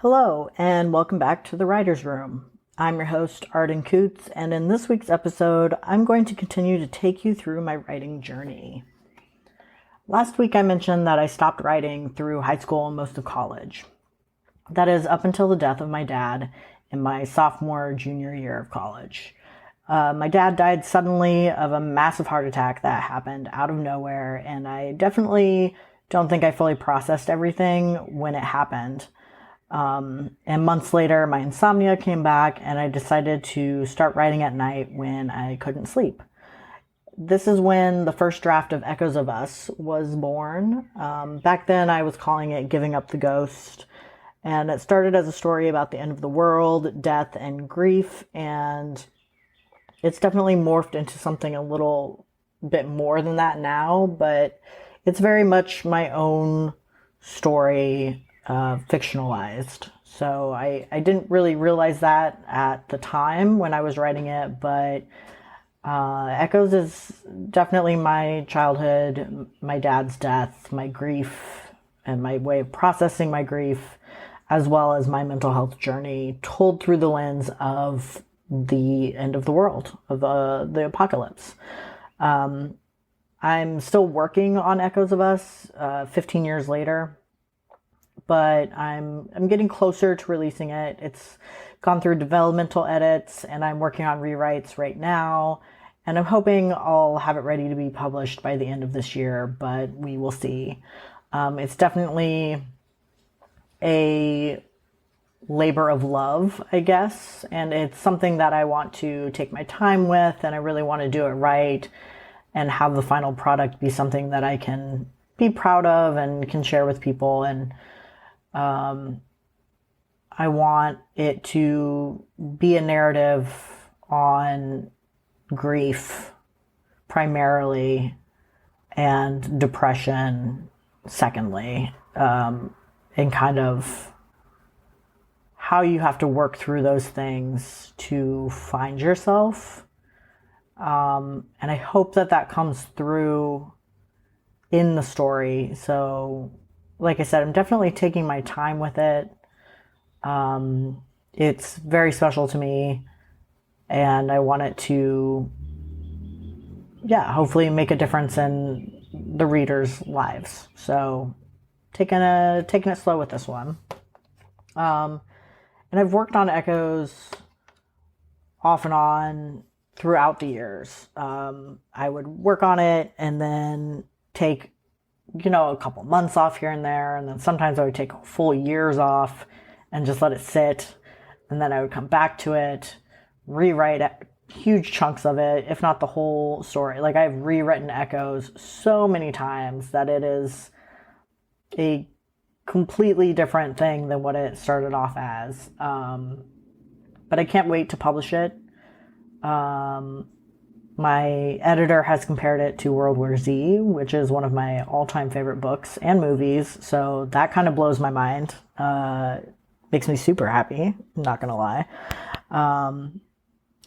Hello, and welcome back to the Writer's Room. I'm your host, Arden Coutts, and in this week's episode, I'm going to continue to take you through my writing journey. Last week, I mentioned that I stopped writing through high school and most of college. That is up until the death of my dad in my junior year of college. My dad died suddenly of a massive heart attack that happened out of nowhere, and I definitely don't think I fully processed everything when it happened. And months later, my insomnia came back, and I decided to start writing at night when I couldn't sleep. This is when the first draft of Echoes of Us was born. Back then, I was calling it Giving Up the Ghost. And it started as a story about the end of the world, death, and grief. And it's definitely morphed into something a little bit more than that now. But it's very much my own story, fictionalized. So I didn't really realize that at the time when I was writing it. But Echoes is definitely my childhood, my dad's death, my grief, and my way of processing my grief, as well as my mental health journey, told through the lens of the end of the world, of the apocalypse. I'm still working on Echoes of Us 15 years later, but I'm getting closer to releasing it. It's gone through developmental edits, and I'm working on rewrites right now, and I'm hoping I'll have it ready to be published by the end of this year, but we will see. It's definitely a labor of love, I guess, and it's something that I want to take my time with, and I really want to do it right and have the final product be something that I can be proud of and can share with people. And I want it to be a narrative on grief primarily and depression secondly, and kind of how you have to work through those things to find yourself. And I hope that comes through in the story. So, like I said, I'm definitely taking my time with it. It's very special to me, and I want it to, hopefully make a difference in the readers' lives. So, taking it slow with this one. And I've worked on Echoes off and on throughout the years. I would work on it and then take, a couple months off here and there. And then sometimes I would take full years off and just let it sit. And then I would come back to it, rewrite huge chunks of it, if not the whole story. Like, I've rewritten Echoes so many times that it is a completely different thing than what it started off as. But I can't wait to publish it. My editor has compared it to World War Z, which is one of my all-time favorite books and movies. So that kind of blows my mind. Makes me super happy, I'm not gonna lie. And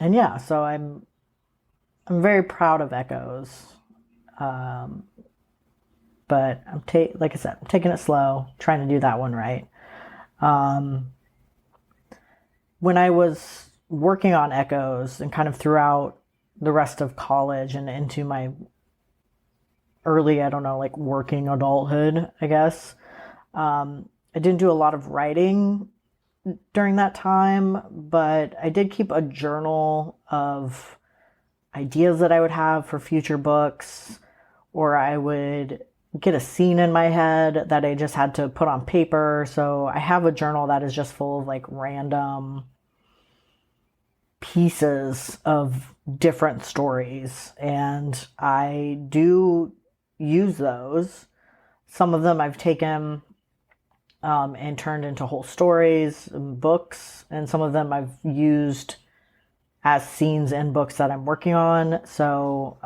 yeah, so I'm very proud of Echoes. But like I said, I'm taking it slow, trying to do that one right. When I was working on Echoes and kind of throughout the rest of college and into my early, working adulthood, I guess, I didn't do a lot of writing during that time, but I did keep a journal of ideas that I would have for future books, or I would get a scene in my head that I just had to put on paper. So I have a journal that is just full of random pieces of different stories, and I do use those. Some of them I've taken and turned into whole stories and books, and some of them I've used as scenes in books that I'm working on. So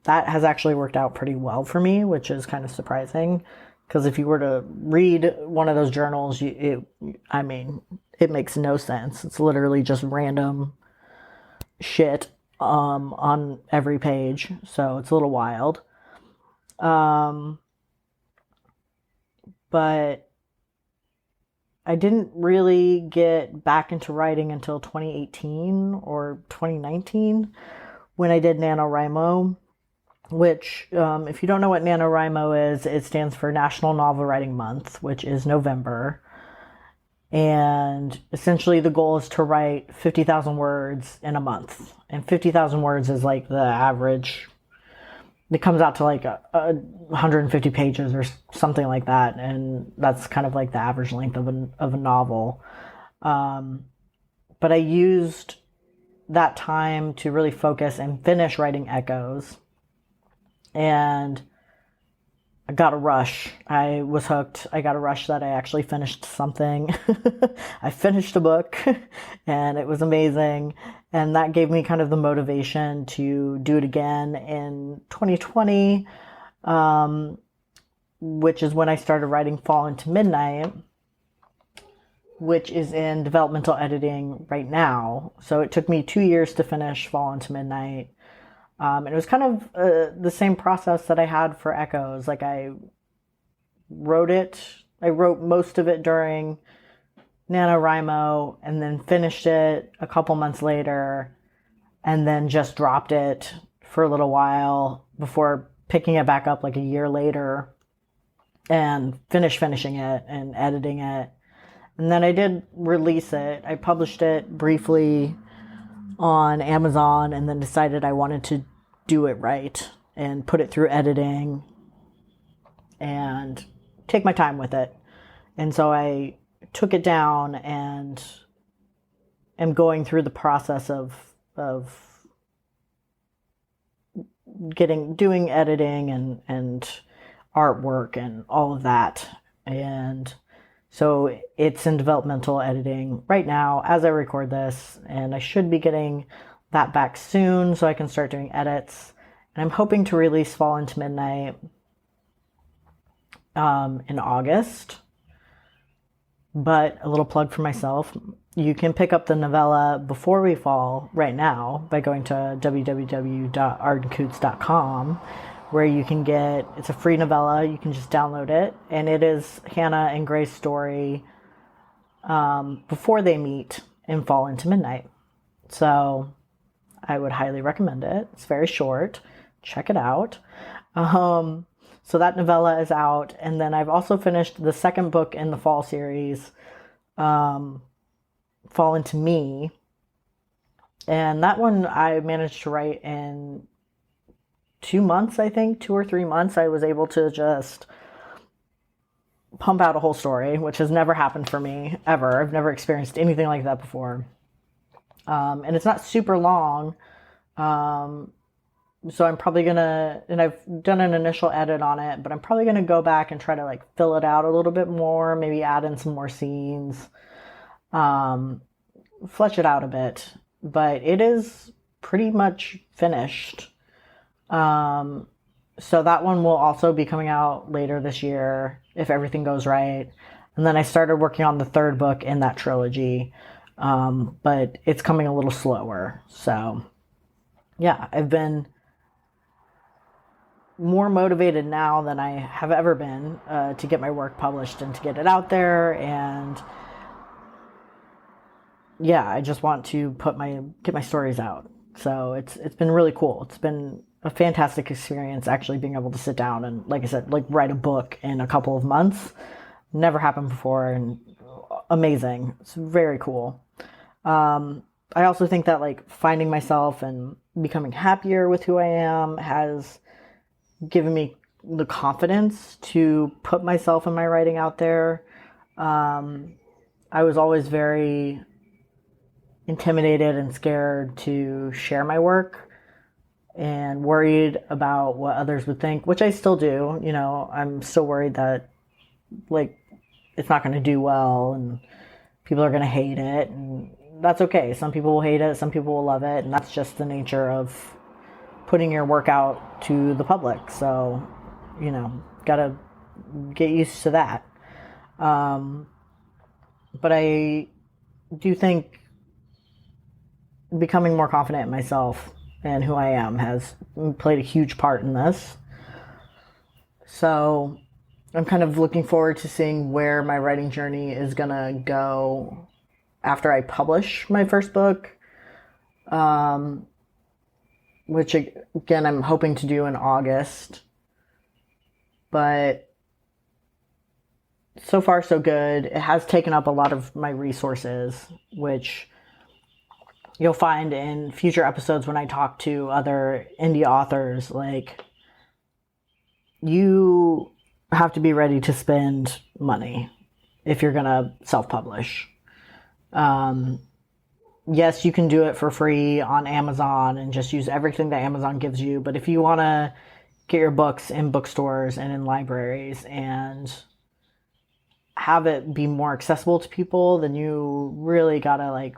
that has actually worked out pretty well for me, which is kind of surprising, because if you were to read one of those journals, it makes no sense. It's literally just random shit on every page, so it's a little wild. But I didn't really get back into writing until 2018 or 2019 when I did NaNoWriMo, which, if you don't know what NaNoWriMo is, it stands for National Novel Writing Month, which is November. And essentially the goal is to write 50,000 words in a month. And 50,000 words is like the average. It comes out to like 150 pages or something like that. And that's kind of like the average length of a novel. But I used that time to really focus and finish writing Echoes. And I got a rush. I was hooked. I got a rush that I actually finished something. I finished a book and it was amazing. And that gave me kind of the motivation to do it again in 2020, which is when I started writing Fall into Midnight, which is in developmental editing right now. So it took me 2 years to finish Fall into Midnight. And it was kind of the same process that I had for Echoes. Like I wrote most of it during NaNoWriMo and then finished it a couple months later and then just dropped it for a little while before picking it back up like a year later and finishing it and editing it. And then I did release it. I published it briefly on Amazon and then decided I wanted to do it right and put it through editing and take my time with it. And so I took it down and am going through the process of doing editing and artwork and all of that. And so it's in developmental editing right now as I record this, and I should be getting that back soon so I can start doing edits. And I'm hoping to release Fall into Midnight in August. But a little plug for myself, you can pick up the novella Before We Fall right now by going to www.ardencoutts.com, where you can it's a free novella. You can just download it. And it is Hannah and Grace's story before they meet in Fall into Midnight. So I would highly recommend it. It's very short. Check it out. So that novella is out. And then I've also finished the second book in the Fall series, Fall into Me. And that one I managed to write in 2 months, I think, 2 or 3 months. I was able to just pump out a whole story, which has never happened for me ever. I've never experienced anything like that before. And it's not super long. So I'm probably gonna, and I've done an initial edit on it, but I'm probably gonna go back and try to like fill it out a little bit more, maybe add in some more scenes, flesh it out a bit. But it is pretty much finished. So that one will also be coming out later this year if everything goes right. And then I started working on the third book in that trilogy, but it's coming a little slower. So yeah, I've been more motivated now than I have ever been to get my work published and to get it out there. And yeah, I just want to get my stories out. So it's been really cool. It's been a fantastic experience actually being able to sit down and, like I said, like write a book in a couple of months. Never happened before, and amazing. It's very cool. I also think that like finding myself and becoming happier with who I am has given me the confidence to put myself and my writing out there. I was always very intimidated and scared to share my work and worried about what others would think, which I still do. You know, I'm still worried that like it's not going to do well and people are going to hate it, and that's okay. Some people will hate it, some people will love it, and that's just the nature of putting your work out to the public. So, you know, gotta get used to that. But I do think becoming more confident in myself and who I am has played a huge part in this. So I'm kind of looking forward to seeing where my writing journey is going to go after I publish my first book, which again, I'm hoping to do in August. But so far, so good. It has taken up a lot of my resources, which you'll find in future episodes when I talk to other indie authors. Like, you have to be ready to spend money if you're going to self-publish. Yes, you can do it for free on Amazon and just use everything that Amazon gives you. But if you want to get your books in bookstores and in libraries and have it be more accessible to people, then you really got to like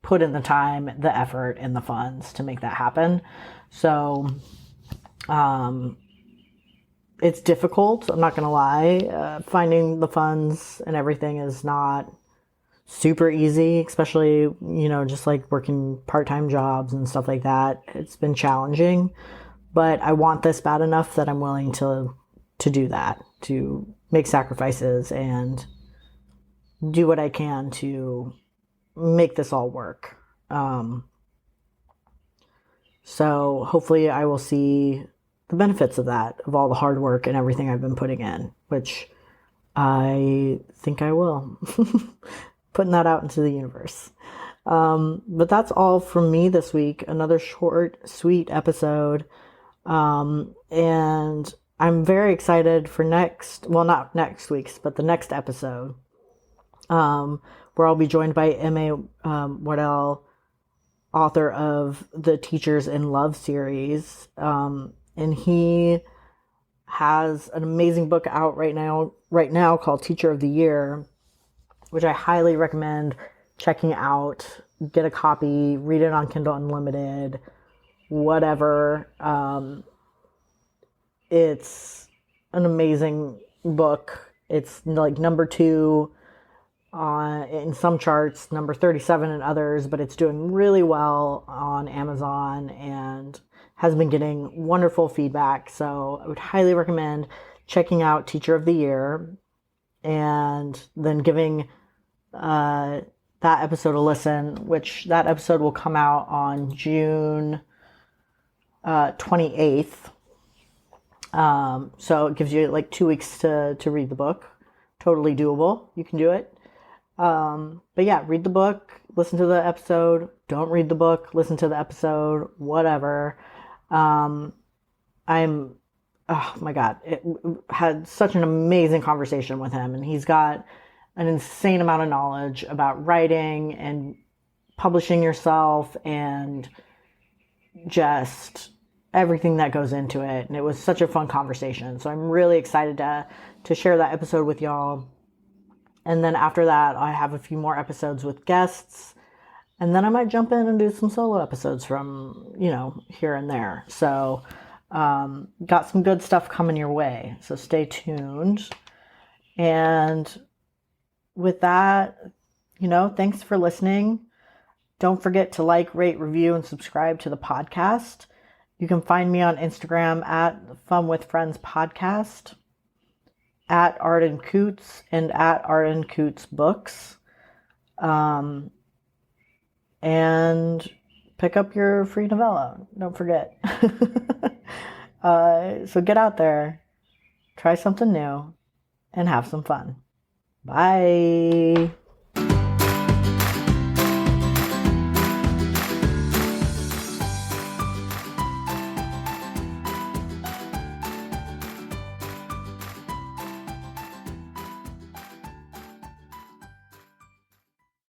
put in the time, the effort, and the funds to make that happen. So, it's difficult. I'm not going to lie. Finding the funds and everything is not super easy, especially, just like working part-time jobs and stuff like that. It's been challenging, but I want this bad enough that I'm willing to do that, to make sacrifices and do what I can to make this all work. So hopefully I will see the benefits of that, of all the hard work and everything I've been putting in, which I think I will. Putting that out into the universe. But that's all from me this week. Another short, sweet episode. And I'm very excited for not next week's, but the next episode, where I'll be joined by M.A. Waddell, author of the Teachers in Love series. And he has an amazing book out right now called Teacher of the Year, which I highly recommend checking out. Get a copy, read it on Kindle Unlimited, whatever. It's an amazing book. It's like number 2 in some charts, number 37 in others, but it's doing really well on Amazon and has been getting wonderful feedback. So I would highly recommend checking out Teacher of the Year and then giving that episode a listen, which that episode will come out on June 28th. So it gives you like 2 weeks to read the book. Totally doable. You can do it. But yeah, read the book, listen to the episode. Don't read the book, listen to the episode, whatever. Oh my God, it had such an amazing conversation with him, and he's got an insane amount of knowledge about writing and publishing yourself and just everything that goes into it. And it was such a fun conversation. So I'm really excited to share that episode with y'all. And then after that, I have a few more episodes with guests. And then I might jump in and do some solo episodes from, here and there. So got some good stuff coming your way. So stay tuned. And with that, thanks for listening. Don't forget to like, rate, review, and subscribe to the podcast. You can find me on Instagram at Fun with Friends Podcast, at Arden Coutts, and at Arden Coutts Books. And pick up your free novella. Don't forget. So get out there, try something new, and have some fun. Bye.